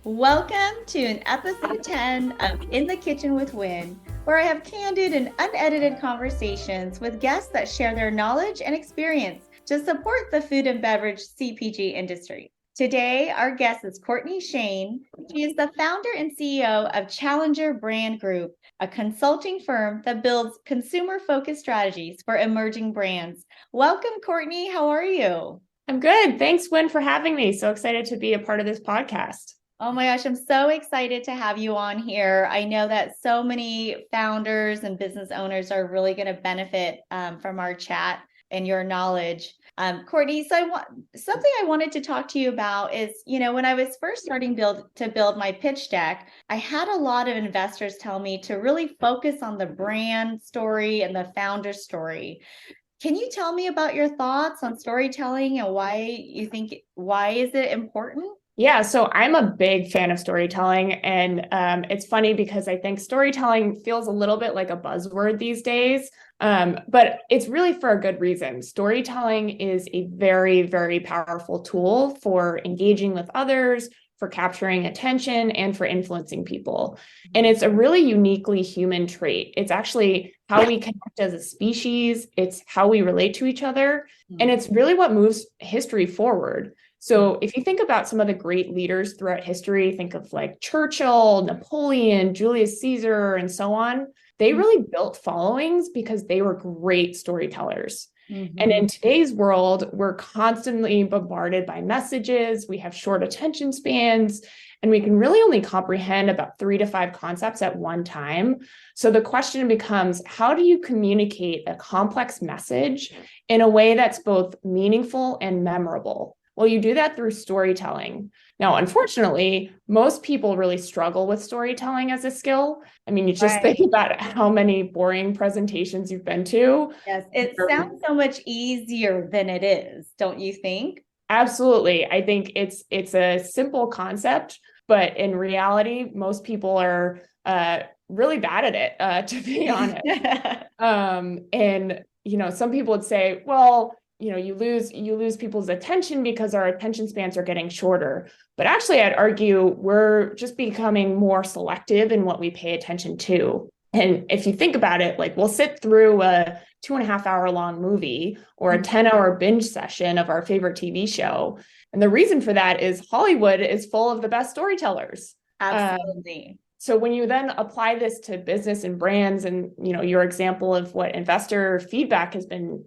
Welcome to an episode 10 of In the Kitchen with Win, where I have candid and unedited conversations with guests that share their knowledge and experience to support the food and beverage CPG industry. Today, our guest is Courtney Shane. She is the founder and CEO of Challenger Brand Group, a consulting firm that builds consumer-focused strategies for emerging brands. Welcome, Courtney. How are you? I'm good. Thanks, Wynn, for having me. So excited to be a part of this podcast. Oh my gosh, I'm so excited to have you on here. I know that so many founders and business owners are really going to benefit from our chat and your knowledge. Courtney, something I wanted to talk to you about is, when I was first starting to build my pitch deck, I had a lot of investors tell me to really focus on the brand story and the founder story. Can you tell me about your thoughts on storytelling and why is it important? Yeah, so I'm a big fan of storytelling. And it's funny because I think storytelling feels a little bit like a buzzword these days, but it's really for a good reason. Storytelling is a very, very powerful tool for engaging with others, for capturing attention, and for influencing people. And it's a really uniquely human trait. It's actually how we connect as a species. It's how we relate to each other. And it's really what moves history forward. So if you think about some of the great leaders throughout history, think of like Churchill, Napoleon, Julius Caesar, and so on. They really built followings because they were great storytellers. Mm-hmm. And in today's world, we're constantly bombarded by messages. We have short attention spans, and we can really only comprehend about 3 to 5 concepts at one time. So the question becomes, how do you communicate a complex message in a way that's both meaningful and memorable? Well, you do that through storytelling. Now, unfortunately, most people really struggle with storytelling as a skill. I mean, you just think about how many boring presentations you've been to. Yes, it sounds so much easier than it is, don't you think? Absolutely. I think it's a simple concept, but in reality, most people are really bad at it, to be honest. And some people would say, well, you lose people's attention because our attention spans are getting shorter. But actually, I'd argue we're just becoming more selective in what we pay attention to. And if you think about it, like we'll sit through a 2.5 hour long movie or a 10-hour binge session of our favorite TV show. And the reason for that is Hollywood is full of the best storytellers. Absolutely. So when you then apply this to business and brands and, your example of what investor feedback has been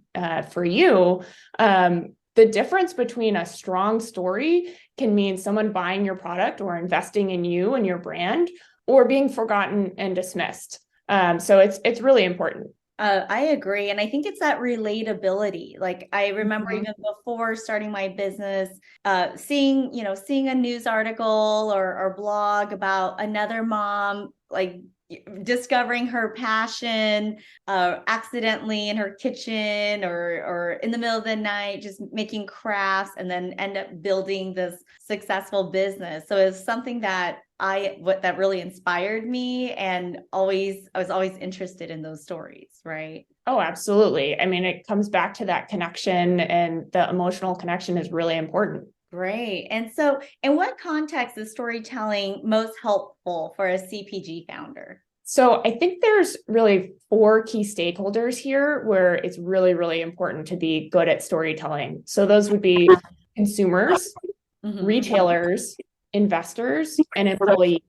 for you, the difference between a strong story can mean someone buying your product or investing in you and your brand, or being forgotten and dismissed. So it's really important. I agree. And I think it's that relatability. Like I remember even before starting my business, seeing a news article or blog about another mom, like discovering her passion accidentally in her kitchen or in the middle of the night, just making crafts, and then end up building this successful business. So it's something that that really inspired me, and I was always interested in those stories, right? Oh, absolutely. I mean, it comes back to that connection, and the emotional connection is really important. Great. And so in what context is storytelling most helpful for a CPG founder? So I think there's really 4 key stakeholders here where it's really, really important to be good at storytelling. So those would be consumers, retailers, investors, and employees.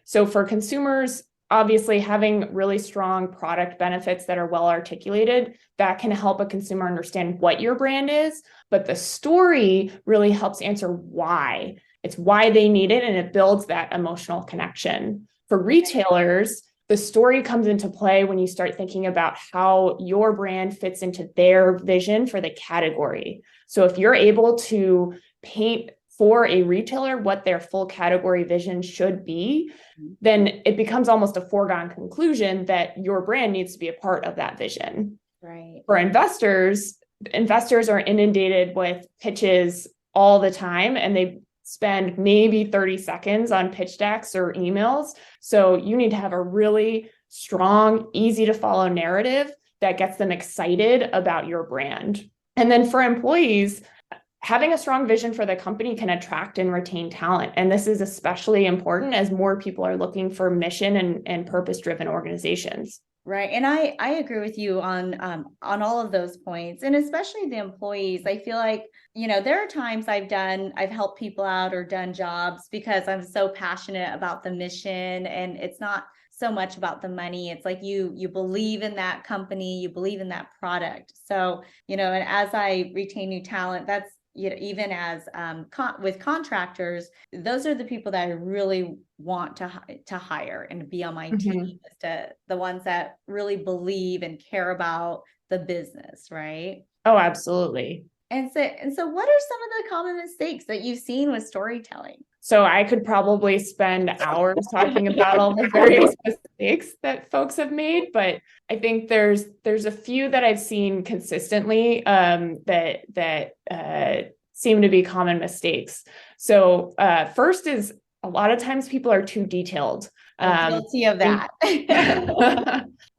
So for consumers, obviously having really strong product benefits that are well articulated, that can help a consumer understand what your brand is. But the story really helps answer why. It's why they need it, and it builds that emotional connection. For retailers, the story comes into play when you start thinking about how your brand fits into their vision for the category. So if you're able to paint for a retailer what their full category vision should be, then it becomes almost a foregone conclusion that your brand needs to be a part of that vision. Right. For investors are inundated with pitches all the time, and they spend maybe 30 seconds on pitch decks or emails. So you need to have a really strong, easy to follow narrative that gets them excited about your brand. And then for employees, having a strong vision for the company can attract and retain talent. And this is especially important as more people are looking for mission and purpose-driven organizations. Right. And I agree with you on all of those points, and especially the employees. I feel like, there are times I've helped people out or done jobs because I'm so passionate about the mission, and it's not so much about the money. It's like you believe in that company, you believe in that product. So, and as I retain new talent, that's, even as with contractors, those are the people that I really want to hire and be on my team, is the ones that really believe and care about the business, right? Oh, absolutely. And so what are some of the common mistakes that you've seen with storytelling? So I could probably spend hours talking about all the various mistakes that folks have made, but I think there's a few that I've seen consistently that seem to be common mistakes. So first is, a lot of times people are too detailed. I'm guilty of that.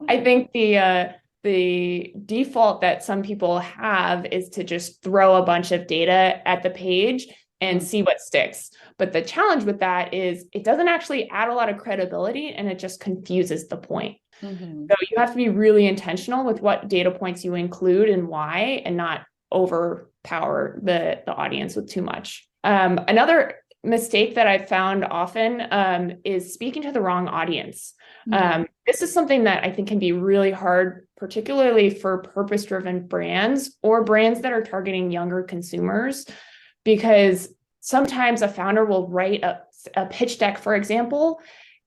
I think the default that some people have is to just throw a bunch of data at the page and see what sticks. But the challenge with that is it doesn't actually add a lot of credibility, and it just confuses the point. So you have to be really intentional with what data points you include and why, and not overpower the audience with too much. Another mistake that I've found often is speaking to the wrong audience. This is something that I think can be really hard, particularly for purpose-driven brands or brands that are targeting younger consumers, because sometimes a founder will write a pitch deck, for example,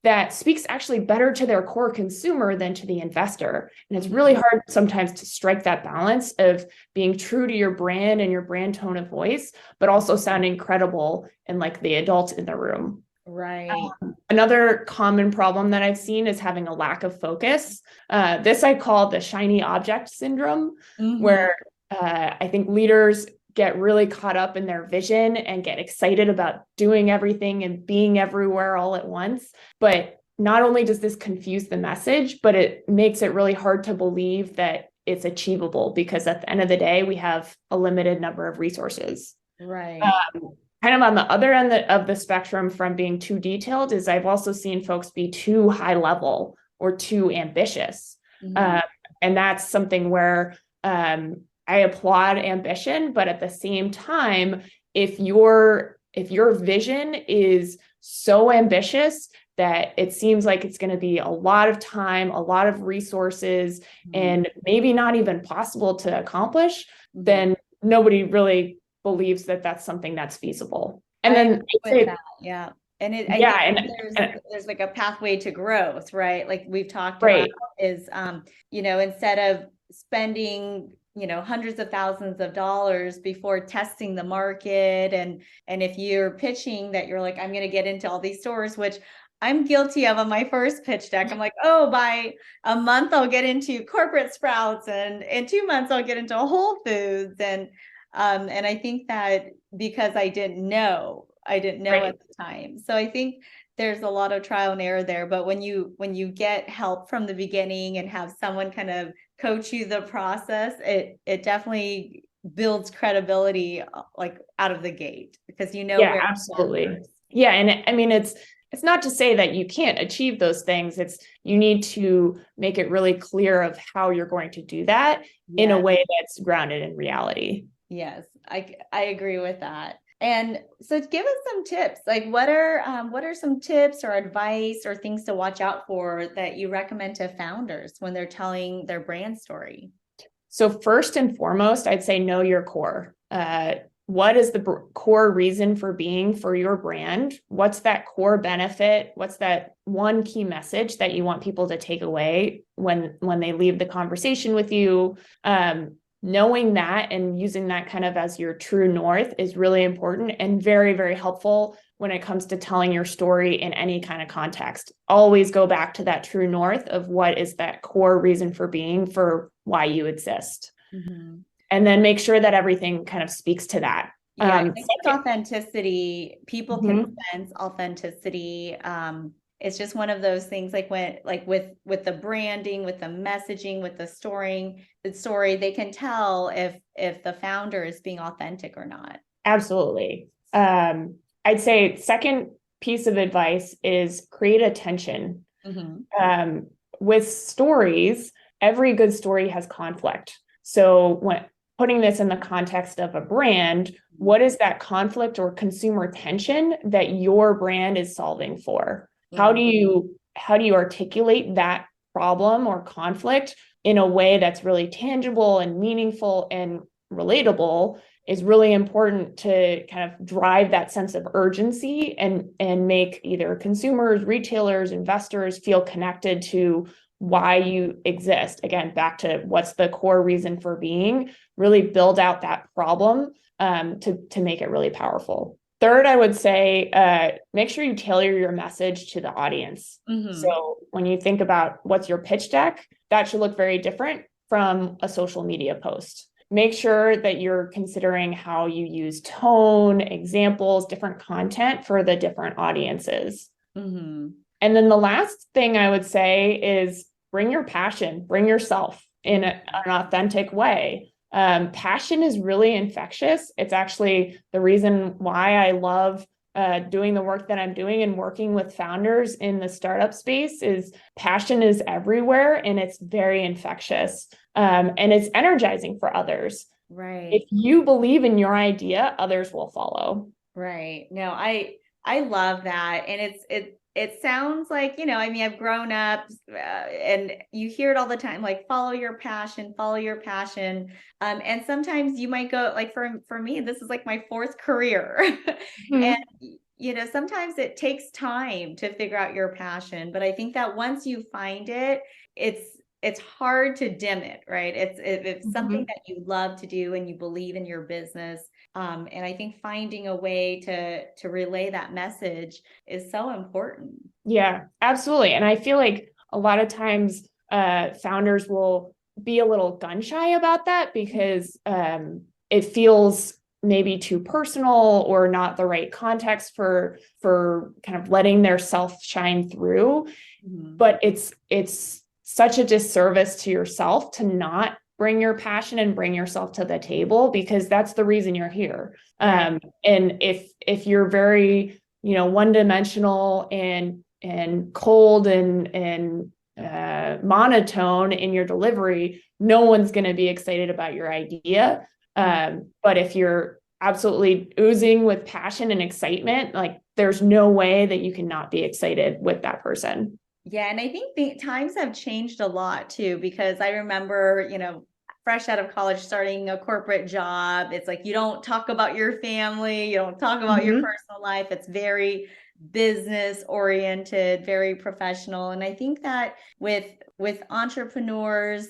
that speaks actually better to their core consumer than to the investor. And it's really hard sometimes to strike that balance of being true to your brand and your brand tone of voice, but also sounding credible and like the adult in the room. Right. Another common problem that I've seen is having a lack of focus. This I call the shiny object syndrome, where I think leaders get really caught up in their vision and get excited about doing everything and being everywhere all at once. But not only does this confuse the message, but it makes it really hard to believe that it's achievable, because at the end of the day, we have a limited number of resources. Right. Kind of on the other end of the spectrum from being too detailed is I've also seen folks be too high level or too ambitious. And that's something where I applaud ambition, but at the same time, if your vision is so ambitious that it seems like it's going to be a lot of time, a lot of resources, and maybe not even possible to accomplish, then nobody really believes that that's something that's feasible. And then yeah. And I think there's like a pathway to growth, right? Like we've talked about is, instead of spending, hundreds of thousands of dollars before testing the market. And if you're pitching that you're like, I'm going to get into all these stores, which I'm guilty of on my first pitch deck. I'm like, oh, by a month, I'll get into corporate Sprouts, and in 2 months, I'll get into Whole Foods. And I think that because I didn't know at the time. So I think there's a lot of trial and error there. But when you get help from the beginning and have someone kind of coach you the process, it definitely builds credibility like out of the gate, because where absolutely. Yeah. And I mean, it's not to say that you can't achieve those things. It's you need to make it really clear of how you're going to do that in a way that's grounded in reality. Yes, I agree with that. And so give us some tips. Like what are some tips or advice or things to watch out for that you recommend to founders when they're telling their brand story? So first and foremost, I'd say know your core. What is the core reason for being for your brand? What's that core benefit? What's that one key message that you want people to take away when they leave the conversation with you? Knowing that and using that kind of as your true north is really important and very, very helpful when it comes to telling your story in any kind of context. Always go back to that true north of what is that core reason for being for why you exist. And then make sure that everything kind of speaks to that. Yeah, I think it's authenticity. People can sense authenticity. It's just one of those things, like with the branding, with the messaging, with the story, they can tell if the founder is being authentic or not. Absolutely. I'd say second piece of advice is create attention. Um, with stories, every good story has conflict. So when putting this in the context of a brand, what is that conflict or consumer tension that your brand is solving for? How do you articulate that problem or conflict in a way that's really tangible and meaningful and relatable is really important to kind of drive that sense of urgency and make either consumers, retailers, investors feel connected to why you exist. Again, back to what's the core reason for being, really build out that problem to make it really powerful. Third, I would say make sure you tailor your message to the audience. So when you think about what's your pitch deck, that should look very different from a social media post. Make sure that you're considering how you use tone, examples, different content for the different audiences. And then the last thing I would say is bring your passion, bring yourself in an authentic way. Passion is really infectious. It's actually the reason why I love doing the work that I'm doing and working with founders in the startup space is passion is everywhere and it's very infectious. And it's energizing for others. Right. If you believe in your idea, others will follow. Right. No, I love that. And it sounds like, I mean, I've grown up and you hear it all the time, like follow your passion, follow your passion. And sometimes you might go like, for me, this is like my fourth career. And, sometimes it takes time to figure out your passion, but I think that once you find it, it's hard to dim it, right? It's something that you love to do and you believe in your business. And I think finding a way to relay that message is so important. Yeah, absolutely. And I feel like a lot of times founders will be a little gun shy about that because it feels maybe too personal or not the right context for kind of letting their self shine through. But it's such a disservice to yourself to not bring your passion and bring yourself to the table because that's the reason you're here. And if you're very, one-dimensional and cold and monotone in your delivery, no one's going to be excited about your idea. But if you're absolutely oozing with passion and excitement, like there's no way that you can not be excited with that person. Yeah. And I think the times have changed a lot too, because I remember, fresh out of college, starting a corporate job. It's like, you don't talk about your family, you don't talk about your personal life. It's very business oriented, very professional. And I think that with entrepreneurs,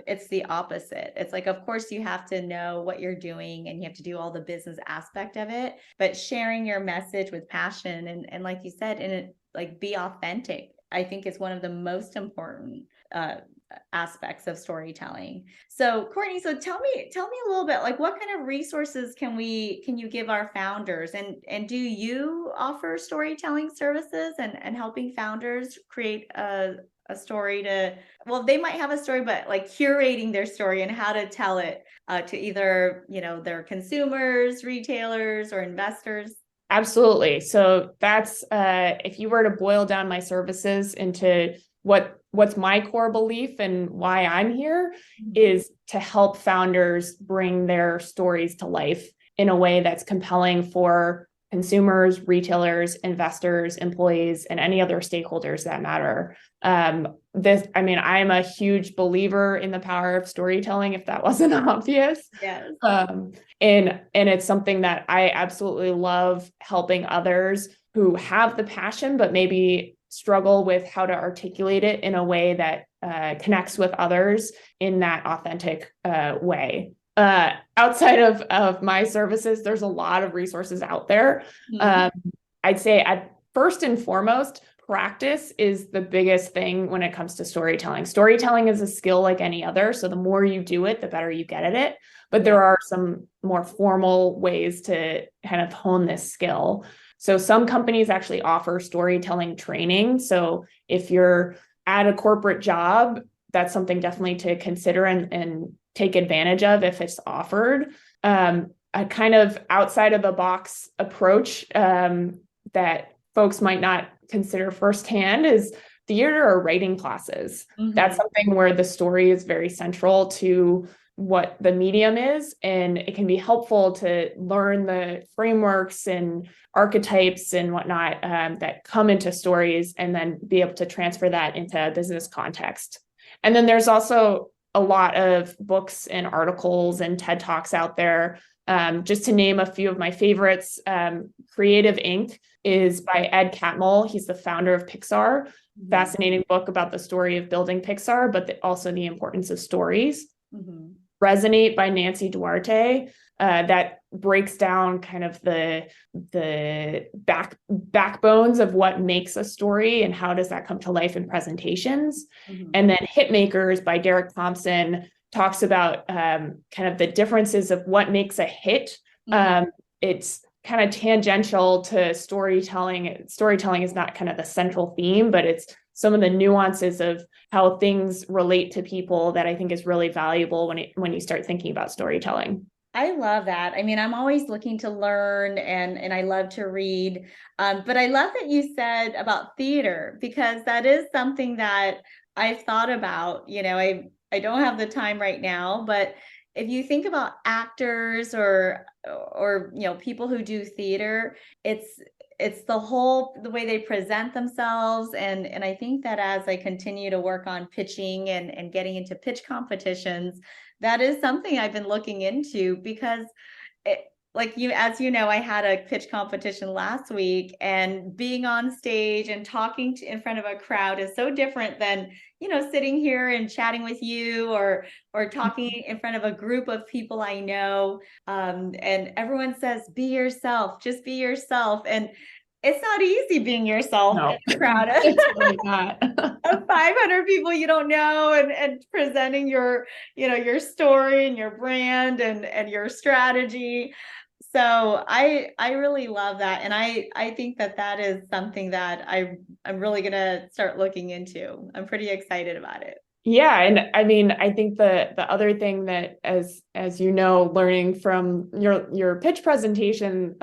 it's the opposite. It's like, of course, you have to know what you're doing and you have to do all the business aspect of it, but sharing your message with passion and like you said, and it like be authentic, I think is one of the most important aspects of storytelling. So Courtney, so tell me a little bit, like what kind of resources can you give our founders, and do you offer storytelling services and helping founders create a story well, they might have a story, but like curating their story and how to tell it to either, their consumers, retailers, or investors? Absolutely. So that's if you were to boil down my services into what's my core belief and why I'm here is to help founders bring their stories to life in a way that's compelling for consumers, retailers, investors, employees, and any other stakeholders that matter. I'm a huge believer in the power of storytelling, if that wasn't obvious. Yes. And it's something that I absolutely love helping others who have the passion, but maybe struggle with how to articulate it in a way that connects with others in that authentic way. Outside of my services, there's a lot of resources out there. I'd say at first and foremost, practice is the biggest thing when it comes to storytelling. Storytelling is a skill like any other. So the more you do it, the better you get at it. But there are some more formal ways to kind of hone this skill. So some companies actually offer storytelling training. So if you're at a corporate job, that's something definitely to consider and take advantage of if it's offered. a kind of outside of the box approach that folks might not consider firsthand is theater or writing classes. Mm-hmm. That's something where the story is very central to what the medium is, and it can be helpful to learn the frameworks and archetypes and whatnot that come into stories, and then be able to transfer that into a business context. And then there's also a lot of books and articles and TED Talks out there. Just to name a few of my favorites, Creative Inc. is by Ed Catmull. He's the founder of Pixar. Mm-hmm. Fascinating book about the story of building Pixar, but also the importance of stories. Mm-hmm. Resonate by Nancy Duarte, that breaks down kind of the backbones of what makes a story and how does that come to life in presentations. Mm-hmm. And then Hitmakers by Derek Thompson talks about kind of the differences of what makes a hit. Mm-hmm. It's kind of tangential to storytelling. Storytelling is not kind of the central theme, but it's some of the nuances of how things relate to people that I think is really valuable when you start thinking about storytelling. I love that. I mean, I'm always looking to learn and I love to read. But I love that you said about theater, because that is something that I've thought about. You know, I don't have the time right now, but if you think about actors or you know, people who do theater, it's the way they present themselves. And I think that as I continue to work on pitching and getting into pitch competitions, that is something I've been looking into, because as you know, I had a pitch competition last week, and being on stage and talking in front of a crowd is so different than, you know, sitting here and chatting with you or talking in front of a group of people I know. And everyone says, be yourself, just be yourself. And it's not easy being yourself in a crowd it's really not. of 500 people you don't know, and presenting your, you know, your story and your brand and your strategy. So I really love that. And I think that is something that I'm really going to start looking into. I'm pretty excited about it. Yeah. And I mean, I think the other thing that, as you know, learning from your pitch presentation,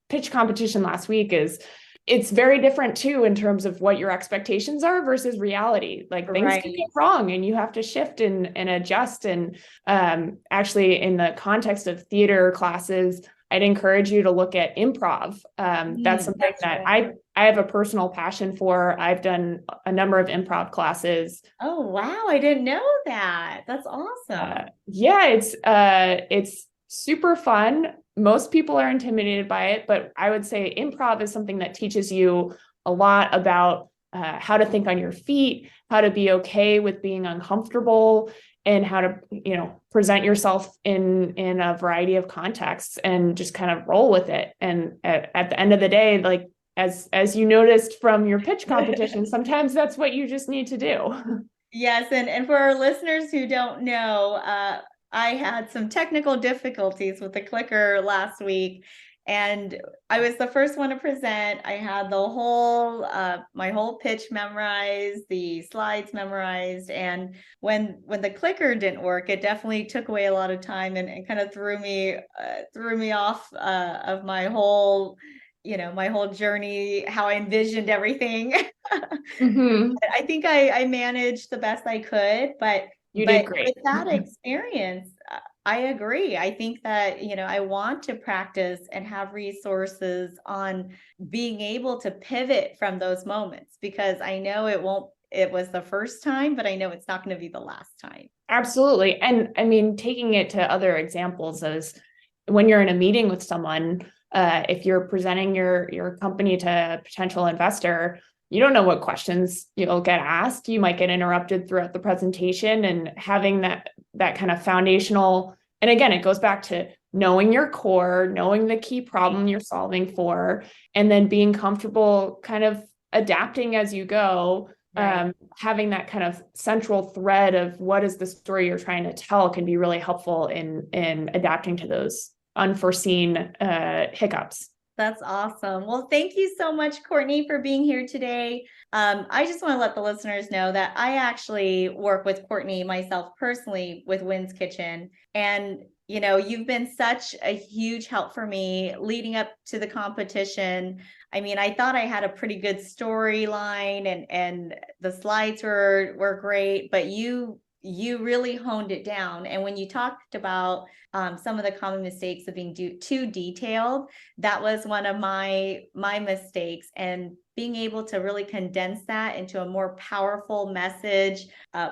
pitch competition last week, is it's very different too, in terms of what your expectations are versus reality. Like things can go wrong and you have to shift and adjust. And actually, in the context of theater classes, I'd encourage you to look at improv. That's something that I have a personal passion for. I've done a number of improv classes. Oh, wow. I didn't know that. That's awesome. Yeah, it's super fun. Most people are intimidated by it, but I would say improv is something that teaches you a lot about how to think on your feet, how to be okay with being uncomfortable, and how to, you know, present yourself in a variety of contexts and just kind of roll with it. And at the end of the day, like, as you noticed from your pitch competition, sometimes that's what you just need to do. Yes. And for our listeners who don't know, I had some technical difficulties with the clicker last week, and I was the first one to present. I had the whole, my whole pitch memorized, the slides memorized. And when the clicker didn't work, it definitely took away a lot of time and kind of threw me off of my whole, you know, my whole journey, how I envisioned everything. Mm-hmm. I think I managed the best I could, but you did great. With that experience, I agree. I think that, you know, I want to practice and have resources on being able to pivot from those moments, because I know it was the first time, but I know it's not going to be the last time. Absolutely. And I mean, taking it to other examples, is when you're in a meeting with someone, if you're presenting your company to a potential investor, you don't know what questions you'll get asked. You might get interrupted throughout the presentation, and having that kind of foundational, and again, it goes back to knowing your core, knowing the key problem you're solving for, and then being comfortable kind of adapting as you go. Right. Having that kind of central thread of what is the story you're trying to tell can be really helpful in adapting to those unforeseen hiccups. That's awesome. Well, thank you so much, Courtney, for being here today. I just want to let the listeners know that I actually work with Courtney myself personally with Wynn's Kitchen. And, you've been such a huge help for me leading up to the competition. I mean, I thought I had a pretty good storyline and the slides were great, but you really honed it down. And when you talked about some of the common mistakes of being too detailed, that was one of my mistakes. And being able to really condense that into a more powerful message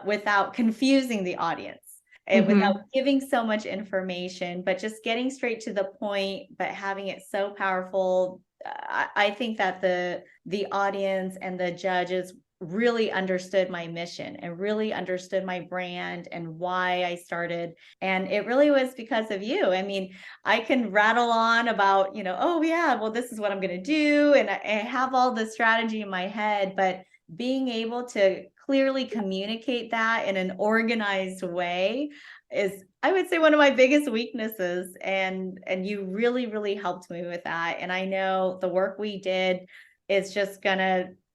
without confusing the audience and without giving so much information, but just getting straight to the point, but having it so powerful. I think that the audience and the judges really understood my mission and really understood my brand and why I started. And it really was because of you. I mean, I can rattle on about, oh yeah, well, this is what I'm going to do. And I have all the strategy in my head, but being able to clearly communicate that in an organized way is, I would say, one of my biggest weaknesses. And you really, really helped me with that. And I know the work we did is just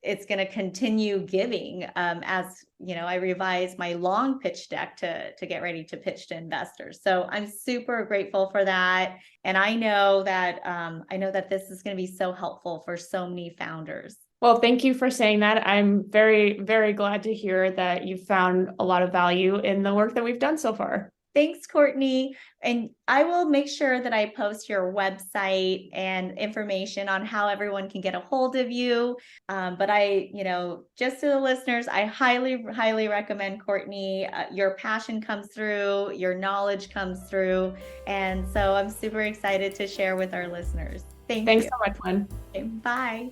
it's going to continue giving as I revise my long pitch deck to get ready to pitch to investors. So I'm super grateful for that, and I know that this is going to be so helpful for so many founders. Well, thank you for saying that. I'm very, very glad to hear that you found a lot of value in the work that we've done so far. Thanks, Courtney. And I will make sure that I post your website and information on how everyone can get a hold of you. But just to the listeners, I highly, highly recommend Courtney. Your passion comes through, your knowledge comes through. And so I'm super excited to share with our listeners. Thanks so much, Lynn. Okay, bye.